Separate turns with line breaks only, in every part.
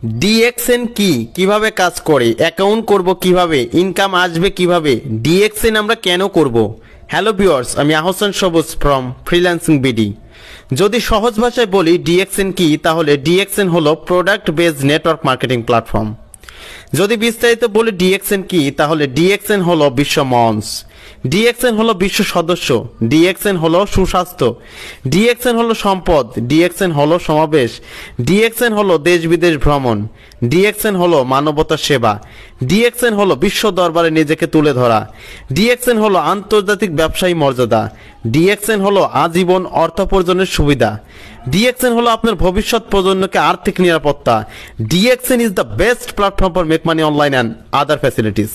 DXN কি, কিভাবে কাজ করে, অ্যাকাউন্ট করব কিভাবে, ইনকাম আসবে কিভাবে, ডিএক্সএন আমরা কেন করব। হ্যালো ভিউয়ার্স, আমি আহসান সবুজ ফ্রম ফ্রিল্যান্সিং বিডি। যদি সহজ ভাষায় বলি ডিএক্সএন কি, তাহলে ডিএক্সএন হলো product based network marketing platform. যদি বিস্তারিত বলি ডিএক্সএন কি, তাহলে ডিএক্সএন হলো বিশ্ব মঞ্চ, ডিএক্সএন হলো বিশ্ব সদস্য, ডিএক্সএন হলো সুস্বাস্থ্য, ডিএক্সএন হলো সম্পদ, ডিএক্সএন হলো সমাবেশ, ডিএক্সএন হলো দেশ বিদেশ ভ্রমণ, ডিএক্সএন হলো মানবতার সেবা, ডিএক্সএন হলো বিশ্ব দরবারে নিজেকে তুলে ধরা, ডিএক্সএন হলো আন্তর্জাতিক ব্যবসায়ী মর্যাদা, ডিএক্সএন হলো আজীবন অর্থোপার্জনের সুবিধা, ডিএক্সএন হলো আপনার ভবিষ্যৎ প্রজন্মকে আর্থিক নিরাপত্তা। DXN is the best platform for make money online and other facilities.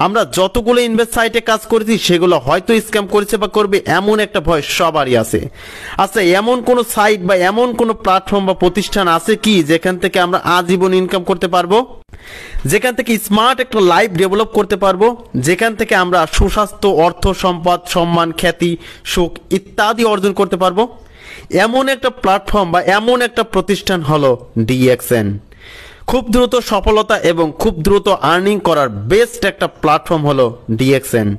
আমরা যতগুলো ইনভেস্ট সাইটে কাজ করেছি সেগুলো হয়তো স্ক্যাম করেছে বা করবে এমন একটা ভয় সবারই আছে। আচ্ছা, এমন কোন সাইট বা এমন কোন প্ল্যাটফর্ম বা প্রতিষ্ঠান আছে কি যেখান থেকে আমরা আজীবন ইনকাম করতে পারবো, যেখান থেকে স্মার্ট একটা লাইফ ডেভেলপ করতে পারবো, যেখান থেকে আমরা সুস্বাস্থ্য, অর্থ, সম্পদ, সম্মান, খ্যাতি, সুখ ইত্যাদি অর্জন করতে পারবো? এমন একটা প্ল্যাটফর্ম বা এমন একটা প্রতিষ্ঠান হলো ডিএক্সএন। খুব দ্রুত সফলতা এবং খুব দ্রুত আর্নিং করার বেস্ট একটা প্ল্যাটফর্ম হলো ডিএক্সএন।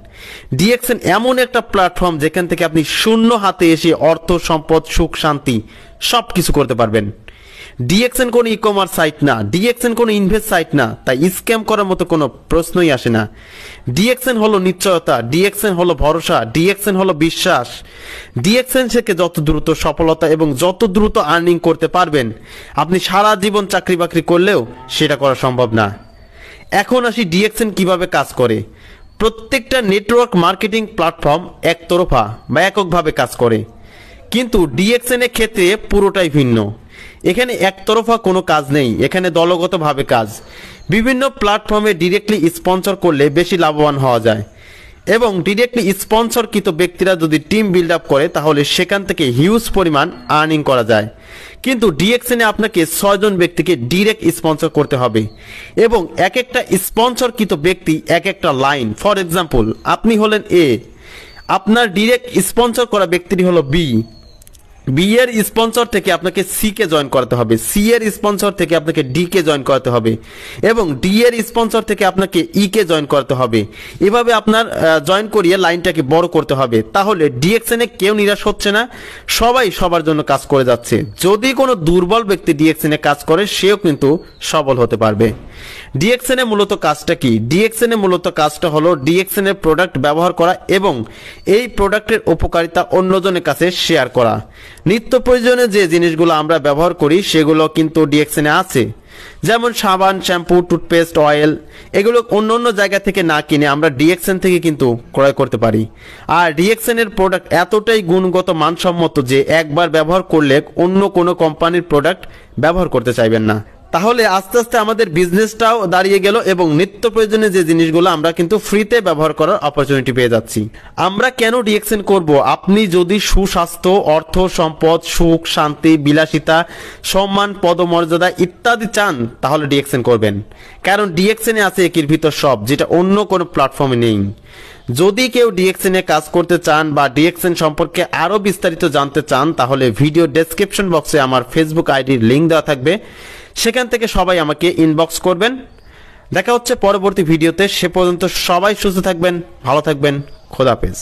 ডিএক্সএন এমন একটা প্ল্যাটফর্ম যেখান থেকে আপনি শূন্য হাতে এসে অর্থ, সম্পদ, সুখ, শান্তি সবকিছু করতে পারবেন। ডিএক্সএন কোনো ই কমার্স সাইট না, ডিএক্সএন কোনো ইনভেস্ট সাইট না, তাই স্ক্যাম করার মতো কোনো প্রশ্নই আসে না। ডিএক্সএন হলো নিশ্চয়তা, ডিএক্সএন হলো ভরসা, ডিএক্সএন হলো বিশ্বাস। ডিএক্সএন থেকে যত দ্রুত সফলতা এবং যত দ্রুত আর্নিং করতে পারবেন, আপনি সারা জীবন চাকরি বাকরি করলেও সেটা করা সম্ভব না। এখন আসি ডিএক্সএন কিভাবে কাজ করে। প্রত্যেকটা নেটওয়ার্ক মার্কেটিং প্ল্যাটফর্ম একতরফা বা এককভাবে কাজ করে, কিন্তু ডিএক্সএন এর ক্ষেত্রে পুরোটাই ভিন্ন। এখানে একতরফা কোনো কাজ নেই, এখানে দলগতভাবে কাজ। বিভিন্ন প্ল্যাটফর্মে ডিরেক্টলি স্পন্সর করলে বেশি লাভবান হওয়া যায় এবং ডিরেক্টলি স্পন্সরকৃত ব্যক্তিরা যদি টিম বিল্ড আপ করে তাহলে সেখান থেকে হিউজ পরিমাণ আর্নিং করা যায়। কিন্তু ডিএক্সএনে আপনাকে 6 জন ব্যক্তিকে ডিরেক্ট স্পন্সর করতে হবে এবং এক একটা স্পন্সরকৃত ব্যক্তি এক একটা লাইন। ফর এক্সাম্পল, আপনি হলেন এ, আপনার ডিরেক্ট স্পন্সর করা ব্যক্তিটি হলো বি, বি এর স্পন্সর থেকে আপনাকে সি কে জয়েন করতে হবে, সি এর স্পন্সর থেকে আপনাকে ডি কে জয়েন করতে হবে এবং ডি এর স্পন্সর থেকে আপনাকে ই কে জয়েন করতে হবে। এভাবে আপনার জয়েন করিয়ে লাইনটাকে বড় করতে হবে। তাহলে ডিএক্সএন এ কেউ নিরাশ হচ্ছে না, সবাই সবার জন্য কাজ করে যাচ্ছে। যদি কোনো দুর্বল ব্যক্তি ডিএক্সএন এ কাজ করে সেও কিন্তু সবল হতে পারবে। ডিএক্সএন এ মূলত কাজটা কি? ডিএক্সএন এ মূলত কাজটা হলো ডিএক্সএন এর প্রোডাক্ট ব্যবহার করা এবং এই প্রোডাক্টের উপকারিতা অন্যজনের কাছে শেয়ার করা। নিত্য প্রয়োজনীয় যে জিনিসগুলো আমরা ব্যবহার করি সেগুলো কিন্তু ডিএক্সএন এ আছে, যেমন সাবান, শ্যাম্পু, টুথপেস্ট, অয়েল। এগুলো অন্য অন্য জায়গা থেকে না কিনে আমরা ডিএক্সএন থেকে কিন্তু ক্রয় করতে পারি। আর ডিএক্সএন এর প্রোডাক্ট এতটাই গুণগত মানসম্মত যে একবার ব্যবহার করলে অন্য কোনো কোম্পানির প্রোডাক্ট ব্যবহার করতে চাইবেন না। তাহলে আস্তে আস্তে আমাদের বিজনেসটাও দাঁড়িয়ে গেল এবং নিত্য প্রয়োজনীয় যে জিনিসগুলো আমরা কিন্তু ফ্রিতে ব্যবহার করার অপরচুনিটি পেয়ে যাচ্ছি। আমরা কেন ডিএক্সএন করব? আপনি যদি সুস্বাস্থ্য, অর্থ, সম্পদ, সুখ, শান্তি, বিলাসিতা, সম্মান, পদমর্যাদা ইত্যাদি চান তাহলে ডিএক্সএন করবেন, কারণ ডিএক্সএন এ আছে একের ভিতর সব, যেটা অন্য কোনো প্ল্যাটফর্মে নেই। যদি কেউ ডিএক্সএন এ কাজ করতে চান বা ডিএক্সএন সম্পর্কে আরো বিস্তারিত জানতে চান তাহলে ভিডিও ডেসক্রিপশন বক্সে আমার ফেসবুক আইডির লিংক দেওয়া থাকবে, সেখান থেকে সবাই আমাকে ইনবক্স করবেন। দেখা হচ্ছে পরবর্তী ভিডিওতে। সে পর্যন্ত সবাই সুস্থ থাকবেন, ভালো থাকবেন। খোদা হাফেজ।